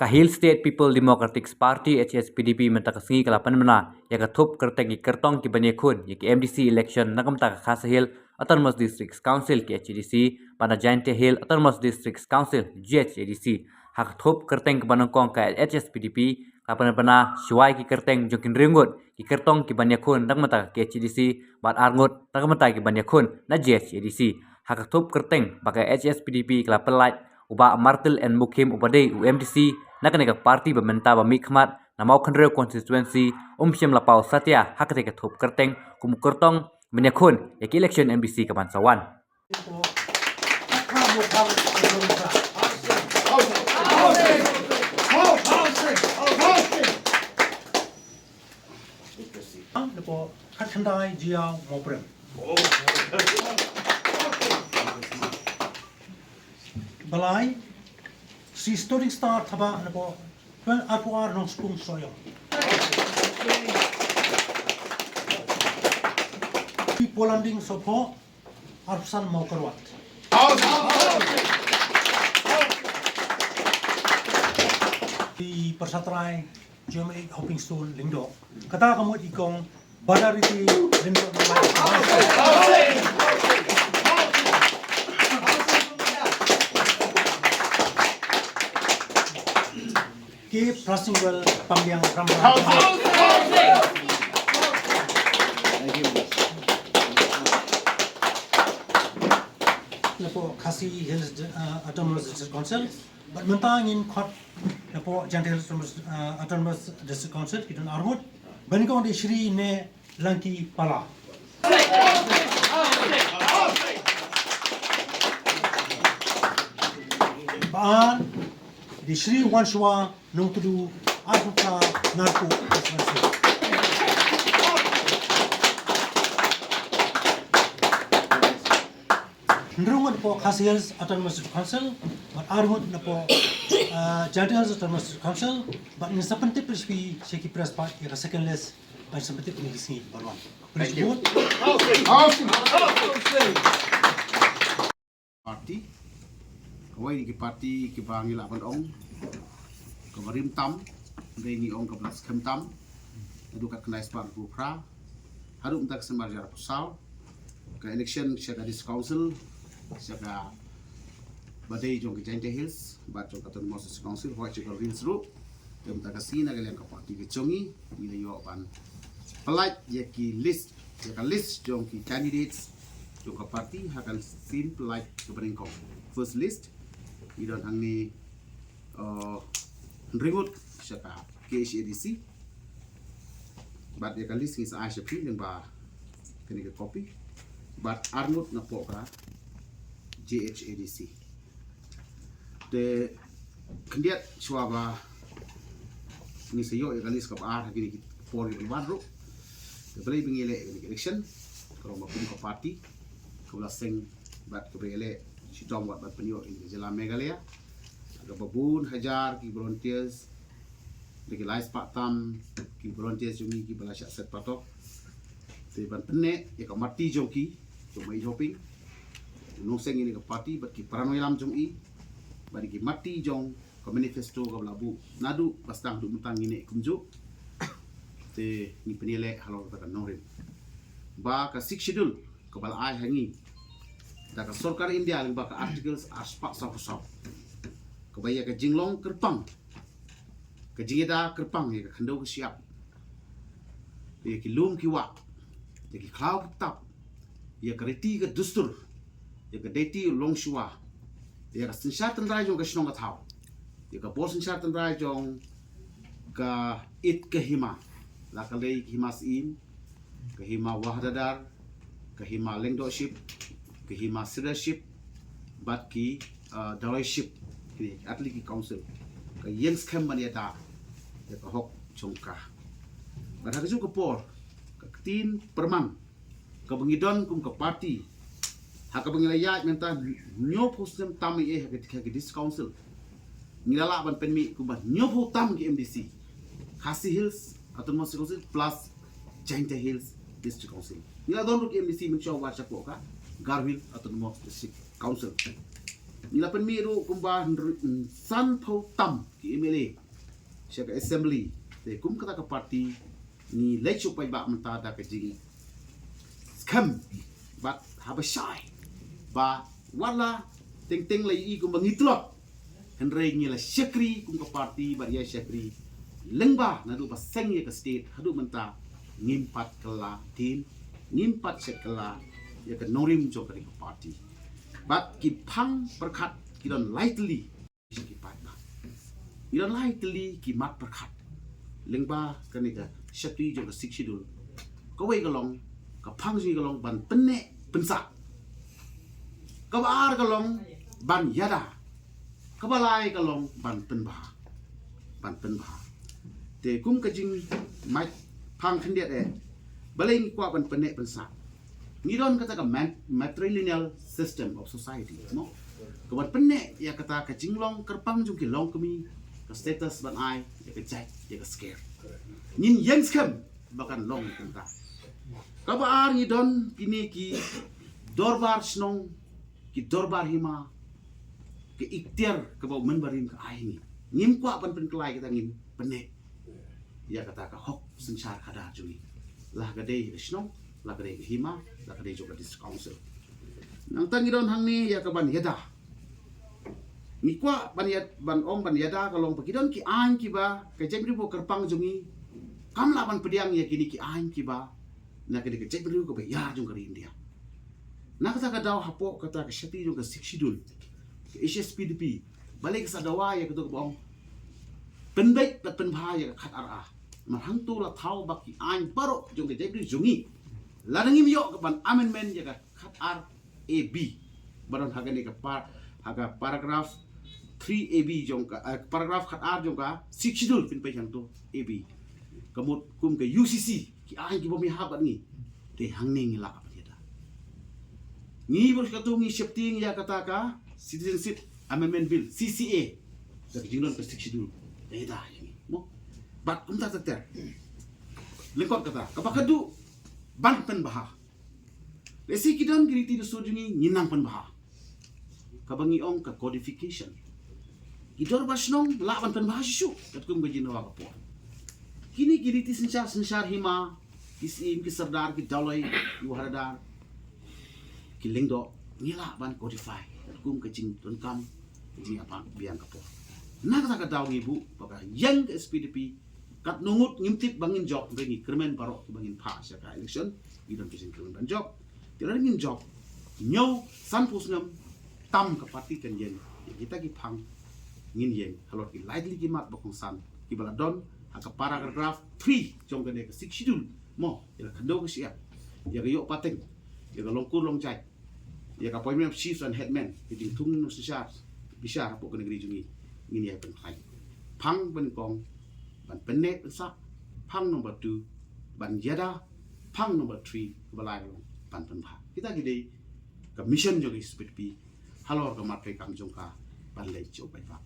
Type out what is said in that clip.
Kahil State People Democratic Party HSPDP menta kasingi kalapan mena ya kathup kerteng kertong ki banyakun ya ki MDC election nakam ta khasa hill Autonomous Districts Council ki HDC pada Jainte Hill Autonomous Districts Council GHDC hak thup kerteng ke banangkong ka HSPDP kapan bana shuai ki kerteng jokin ringut ki kertong ki banyakun nakam ta ki HDC bat arngut nakam ta ki banyakun na GHDC hak thup kerteng pakai HSPDP kalapan light uba Martel and Mukim ubadai UMDC nakane parti bementa ba mikmat na mau khandre constituency Syam Lapau Satya hakate ka thup kerteng kum kertong menyakhun ya election MBC ka Bansawan Lepo khathandai jiao moprem. Balai si storing star thaba lepo atuar no skung soyo. Polanding sopo arsan mau kerwat. Di persatrai Jomai Hopping Stone Lingdo. Kata kamu ikong badariti Lingdo ke Plasingwell Pambiang Rambang. Lepo Khasi Hills Autonomous District Council, but mentangin kot lepo Jainte Hills Autonomous District Council kita armut, banikong di Shri ne Langki Pala. Baan di Shri Wanshwa nung tudu Afrika narko expansion. Nrungut po Khasi Hills Autonomous Council, but armut na po Jainte Hills Autonomous Council, but in seperti perspi seki prespa ya second list, but seperti peneliti baruan. Thank you. Parti, kawai di parti kibangi lapan ong, kemarim tam, dari ong kebelas kem tam, aduh kenai sepan kupra, harum tak semarjar pusau, ke election syaka dis council, syaka badai jong ke Jainte Hills, bat jong Autonomous Council, hoi syaka rinse ru, dem tak kasina kalian ke parti ke congi, ila yo pan pelaj yaki list jong ki candidates jong ke parti hakan sim pelaj ke beringkong first list idon hangni ringut syaka KHADC bat yaka list ngis Aisha P yang ba kini ke copy bat arnut na po ka JHADC de kendiat syaba ni sayo yaka list ka ar kini for the badro the play being election kalau mapun ke parti kalau sing bat ke bele si tom wat bat penyo in jela megalaya ada babun hajar ki volunteers de lais patam ki volunteers jumi ki bala set patok te ban penne ya ka mati joki to mai hopping no sing ini ke parti bat ki parano ilam jumi bat ki mati jong ke manifesto ke labu nadu bastang du mutang ini kumju te ni penilai halal tak norin ba ka six schedule ko bal ai hangi da ka sarkar India ling ba ka articles aspak sa pusau ko baya ka jinglong kerpang ka jingida kerpang ya ka khando ka siap ya ki lum ki wa ya ki khaw tap ya ka reti ka dustur ya ka deti long shwa ya ka sinshatan rai jong ka shnong ka thaw ya ka bos sinshatan rai jong ka it ka hima lakalay himas im, kahima wahdadar, kahima lengdoship, kahima leadership, bat ki directorship, kini atli ki council, ka yengs kem maniata, ya ka hok chongka. Bat hakasu ka por, ka tin perman, ka bangidon kum ka party, haka bangilaya menta nyo postem tami hakatika ki dis council, ngilala ban penmi kuban nyo po tam ki MDC, Khasi Hills Autonomous Council plus Jainte Hills District Council. Nila don ruk MDC mencoba baca poka Garwil Autonomous District Council. Nila penmiru kumba san thau tam ki MLA siya ka assembly te kum kata ka party ni lechu pai ba menta da ka jing skam bat haba shy ba wala ting ting lai i kumba ngitlot henry ngila syakri kum ka party ba ya syakri lengba na du ba seng ya ka state hadu menta ngimpat kala tin ngimpat sekala ya ka norim jo ka party but ki phang perkhat ki don lightly ki pat ba ki don lightly ki mat perkhat lengba kani ka syakri jo ka sikshidul ko wei ka long ka phang ji ka long ban penne pensa ka bar ka long ban yada ka balai ka long ban penba te kum ka jing mai phang khandia e balai kwa ban penne pensa ni don kata ka matrilineal system of society no kawan penne ya kata ka jinglong kerpang jung ki long kami ka status ban ai ya ka jai ya ka scare nin yang skam bakan long kenta ka ba ni don kini ki dorbar snong ki dorbar hima ke iktiar ka ba menbarim ka ai ni nim kwa ban pen klai kita ngin penne ya kata ka hok sensar kada juni lah ka dei snong lah ka dei hima lah ka dei juga district council nang tangi don hang ni ya ka ban yada ni kwa ban ong ban yada kalong pagidon ki an ki ba ka jebri bo kerpang jungi kam la ban pediang ya kini ki an ki ba na ka de ka jebri ko ba ya jung ka India na kata ka daw hapo kata ka shati jung ka sikshidul ka HSPDP balik sa dawa ya ka to bong penbek pat penbha ya ka khat ara marhang tu la thau ba ki an baro jung ka jebri jungi ladangim yo ka ban amendment ya ka khat ar AB baron hagani ka haga paragraph 3AB jongka paragraph khat ar jongka sikshidul pin pe yang to AB kamut kum ke UCC ki ai ki bomi habat ni te hangning la ka pada ni bos ka tu ngi shifting ya kata ka citizenship amendment bill CCA da jinglon ke sikshidul eda ini mo bat kum ta ter lengkot kata kapakadu ban pen baha lesi kidon giriti do sojungi nyinang pen baha kabangi ong ka codification idor basnong laban pen bahasyu kat kum gajin wa ka po kini giriti sensar hima kisim ki sardar ki daloi yu haradar ki lingdo ngila ban codify kat kum gajin ton kam ji apa biang ka po na ka daw ibu baka yang SPDP kat nungut ngimtip bangin job ngi kermen barok bangin pa sa ka election idon kisin kermen ban job tira ngin job nyau sampusnam tam ka parti kan yen kita ki phang ngin yen halot ki likely ki mat bakong san ki baladon aka paragraph 3 jong ka ne ka sikshidul mo ya ka do ka sia ya ka yo pateng ya ka longkur long chai ya ka appointment of chiefs and headmen ki ding thung no sisar bisa po ka negeri jungi ngin ya pen khai phang ban kong ban penne sa phang number 2 ban yada phang number 3 balai ban pen bha kita gide ka mission jogi SPDP halor ka matre kam jongka ban lei chau pai pa